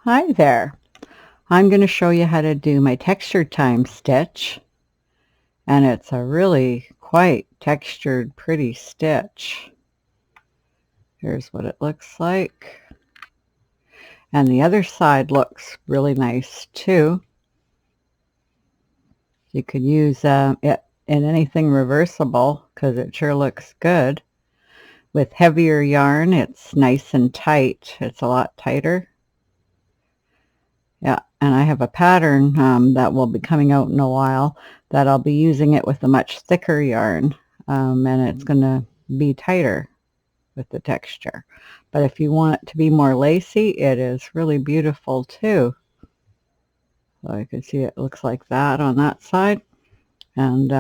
Hi there. I'm going to show you how to do my texture time stitch, and it's a really quite textured pretty stitch. Here's what it looks like, and the other side looks really nice too. You could use it in anything reversible because it sure looks good. With heavier yarn, it's nice and tight. It's a lot tighter. Yeah, and I have a pattern that will be coming out in a while that I'll be using it with a much thicker yarn, and it's going to be tighter with the texture. But if you want it to be more lacy, it is really beautiful too. So you can see it looks like that on that side, and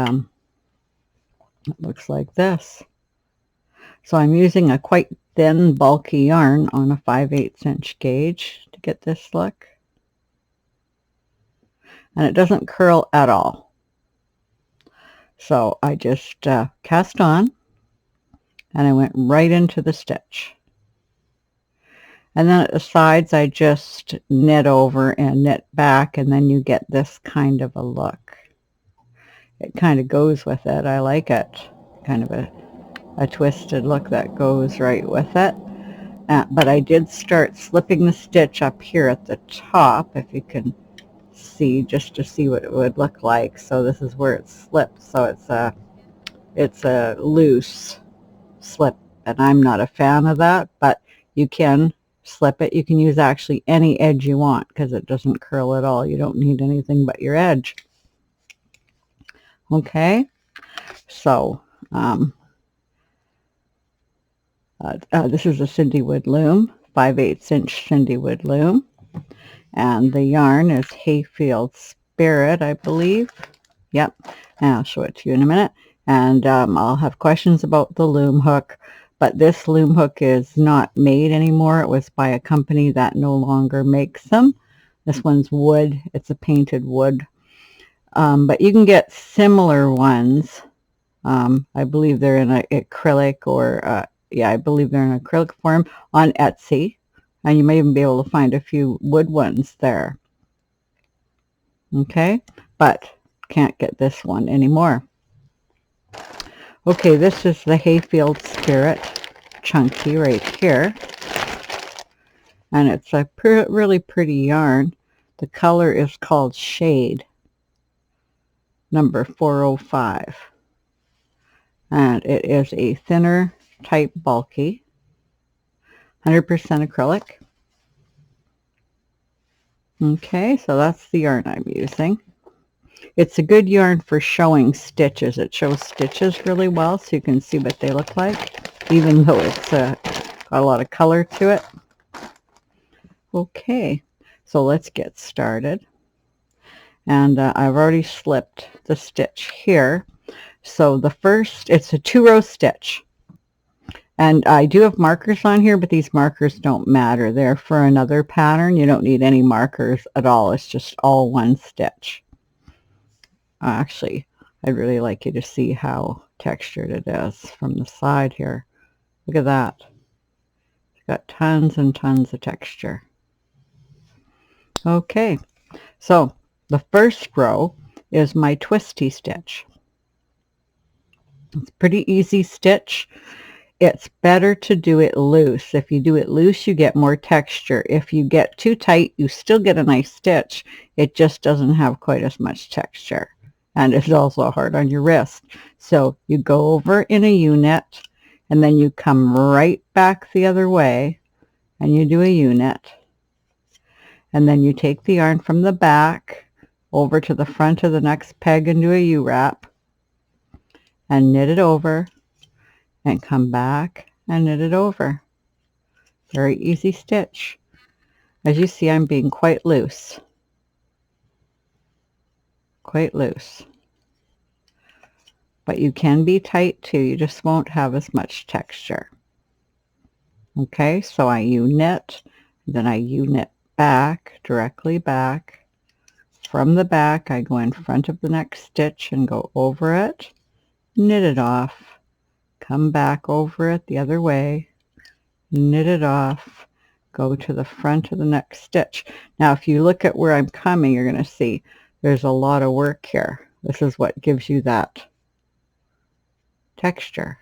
it looks like this. So I'm using a quite thin, bulky yarn on a 5/8 inch gauge to get this look. And it doesn't curl at all. So I just cast on, and I went right into the stitch. And then at the sides, I just knit over and knit back, and then you get this kind of a look. It kind of goes with it. I like it. Kind of a twisted look that goes right with it. But I did start slipping the stitch up here at the top, if you can see, just to see what it would look like. So this is where it slips. So it's a loose slip, and I'm not a fan of that, but you can slip it. You can use actually any edge you want because it doesn't curl at all. You don't need anything but your edge. Okay, so this is a Cindy Wood loom, 5/8 inch Cindy Wood loom, and the yarn is Hayfield Spirit, I believe. Yep, and I'll show it to you in a minute. And I'll have questions about the loom hook, but this loom hook is not made anymore. It was by a company that no longer makes them. This one's wood. It's a painted wood. But you can get similar ones. I believe they're in acrylic, or yeah, I believe they're in acrylic form on Etsy. And you may even be able to find a few wood ones there. Okay, but can't get this one anymore. Okay, this is the Hayfield Spirit Chunky right here, and it's a really pretty yarn. The color is called Shade, number 405, and it is a thinner type bulky, 100% acrylic. Okay, so that's the yarn I'm using. It's a good yarn for showing stitches. It shows stitches really well, so you can see what they look like, even though it's got a lot of color to it. Okay, so let's get started. And I've already slipped the stitch here. So the first, it's a 2-row stitch. And I do have markers on here, but these markers don't matter. They're for another pattern. You don't need any markers at all. It's just all one stitch. Actually, I'd really like you to see how textured it is from the side here. Look at that. It's got tons and tons of texture. Okay, so the first row is my twisty stitch. It's a pretty easy stitch. It's better to do it loose. If you do it loose, you get more texture. If you get too tight, you still get a nice stitch. It just doesn't have quite as much texture. And it's also hard on your wrist. So you go over in a U-knit, and then you come right back the other way, and you do a U-knit. And then you take the yarn from the back over to the front of the next peg and do a U-wrap, and knit it over, and come back and knit it over. Very easy stitch. As you see, I'm being quite loose. Quite loose. But you can be tight too, you just won't have as much texture. Okay, so I U-knit, then I U-knit back, directly back. From the back, I go in front of the next stitch and go over it, knit it off, come back over it the other way, knit it off, go to the front of the next stitch. Now if you look at where I'm coming, you're going to see there's a lot of work here. This is what gives you that texture.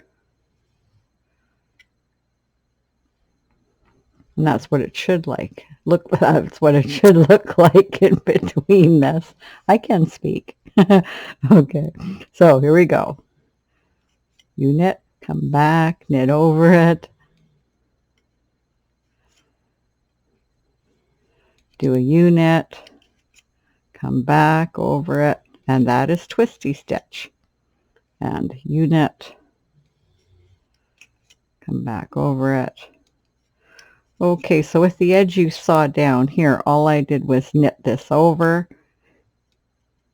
And that's what it should that's what it should look like in between this. I can speak. Okay, so here we go. You knit, come back, knit over it, do a U-knit, come back over it, and that is twisty stitch. And U-knit, come back over it. Okay, so with the edge you saw down here, all I did was knit this over,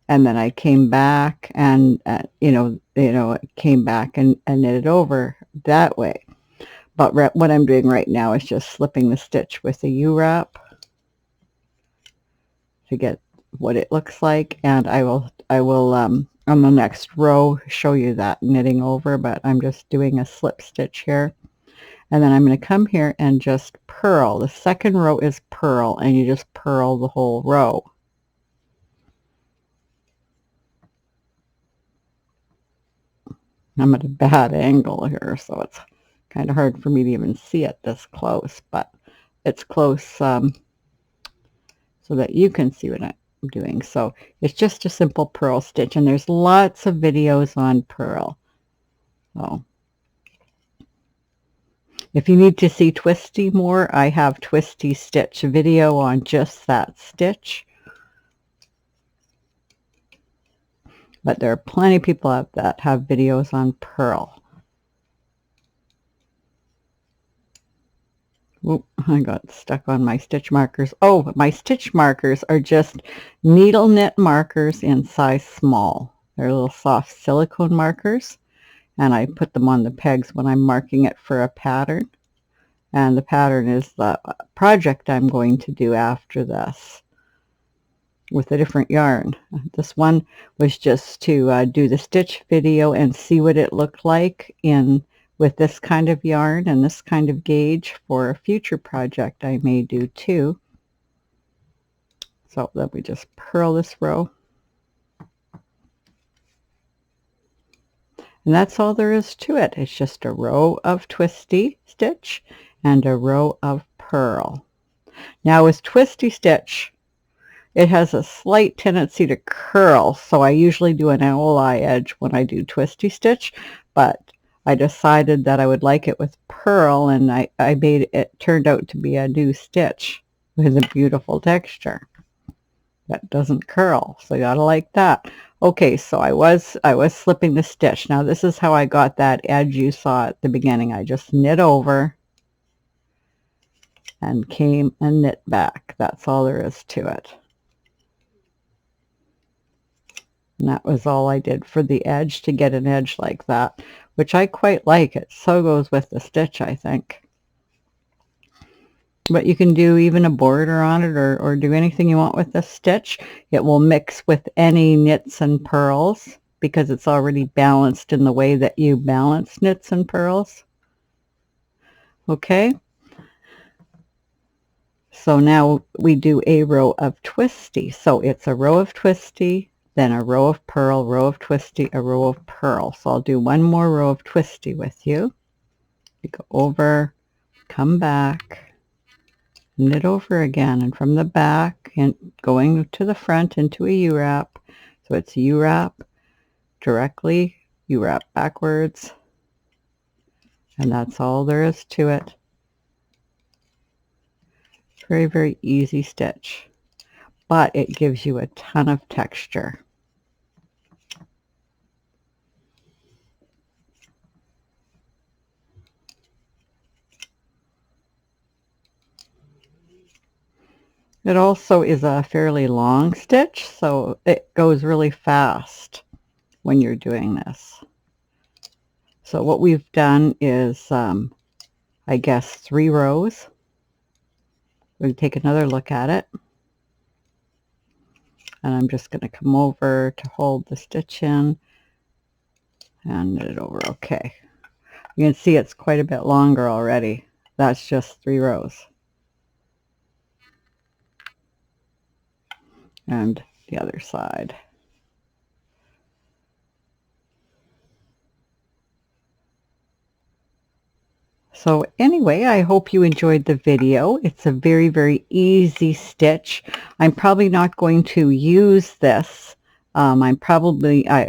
and then I came back and came back and knit it over that way. But what I'm doing right now is just slipping the stitch with a U-wrap to get what it looks like, and I will on the next row show you that knitting over, but I'm just doing a slip stitch here. And then I'm going to come here and just purl. The second row is purl, and you just purl the whole row. I'm at a bad angle here, so it's kind of hard for me to even see it this close, but it's close so that you can see what I'm doing. So it's just a simple purl stitch, and there's lots of videos on purl. So if you need to see twisty more, I have twisty stitch video on just that stitch. But there are plenty of people out that have videos on purl. Oop, I got stuck on my stitch markers. Oh, my stitch markers are just needle knit markers in size small. They're little soft silicone markers, and I put them on the pegs when I'm marking it for a pattern. And the pattern is the project I'm going to do after this with a different yarn. This one was just to do the stitch video and see what it looked like with this kind of yarn and this kind of gauge for a future project I may do too. So let me just purl this row. And that's all there is to it. It's just a row of twisty stitch and a row of purl. Now with twisty stitch, it has a slight tendency to curl, so I usually do an owl eye edge when I do twisty stitch, but I decided that I would like it with purl, and I made it turned out to be a new stitch with a beautiful texture that doesn't curl, so you gotta like that. Okay, so I was slipping the stitch. Now this is how I got that edge you saw at the beginning. I just knit over and came and knit back. That's all there is to it. And that was all I did for the edge to get an edge like that, which I quite like. It so goes with the stitch, I think. But you can do even a border on it, or do anything you want with this stitch. It will mix with any knits and purls because it's already balanced in the way that you balance knits and purls. Okay. So now we do a row of twisty. So it's a row of twisty, then a row of purl, row of twisty, a row of purl. So I'll do one more row of twisty with you. You go over, come back, knit over again, and from the back and going to the front into a U-wrap. So it's U-wrap directly, U-wrap backwards, and that's all there is to it. Very, very easy stitch, but it gives you a ton of texture. It also is a fairly long stitch, so it goes really fast when you're doing this. So what we've done is, I guess, 3 rows. We'll take another look at it. And I'm just going to come over to hold the stitch in and knit it over. Okay. You can see it's quite a bit longer already. That's just 3 rows. and the other side. So anyway, I hope you enjoyed the video. It's a very, very easy stitch. I'm probably not going to use this. I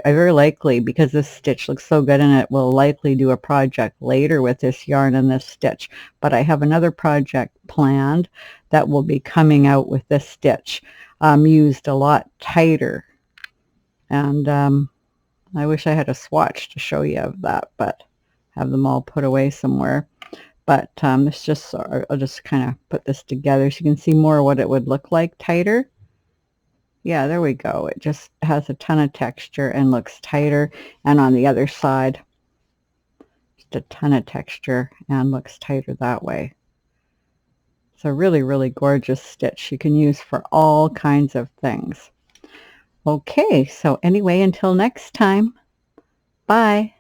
very likely, because this stitch looks so good in it, will likely do a project later with this yarn and this stitch. But I have another project planned that will be coming out with this stitch, used a lot tighter. And I wish I had a swatch to show you of that, but have them all put away somewhere. But it's just, I'll just kind of put this together so you can see more what it would look like tighter. Yeah, there we go. It just has a ton of texture and looks tighter. And on the other side, just a ton of texture and looks tighter that way. It's a really, really gorgeous stitch you can use for all kinds of things. Okay, so anyway, until next time, bye.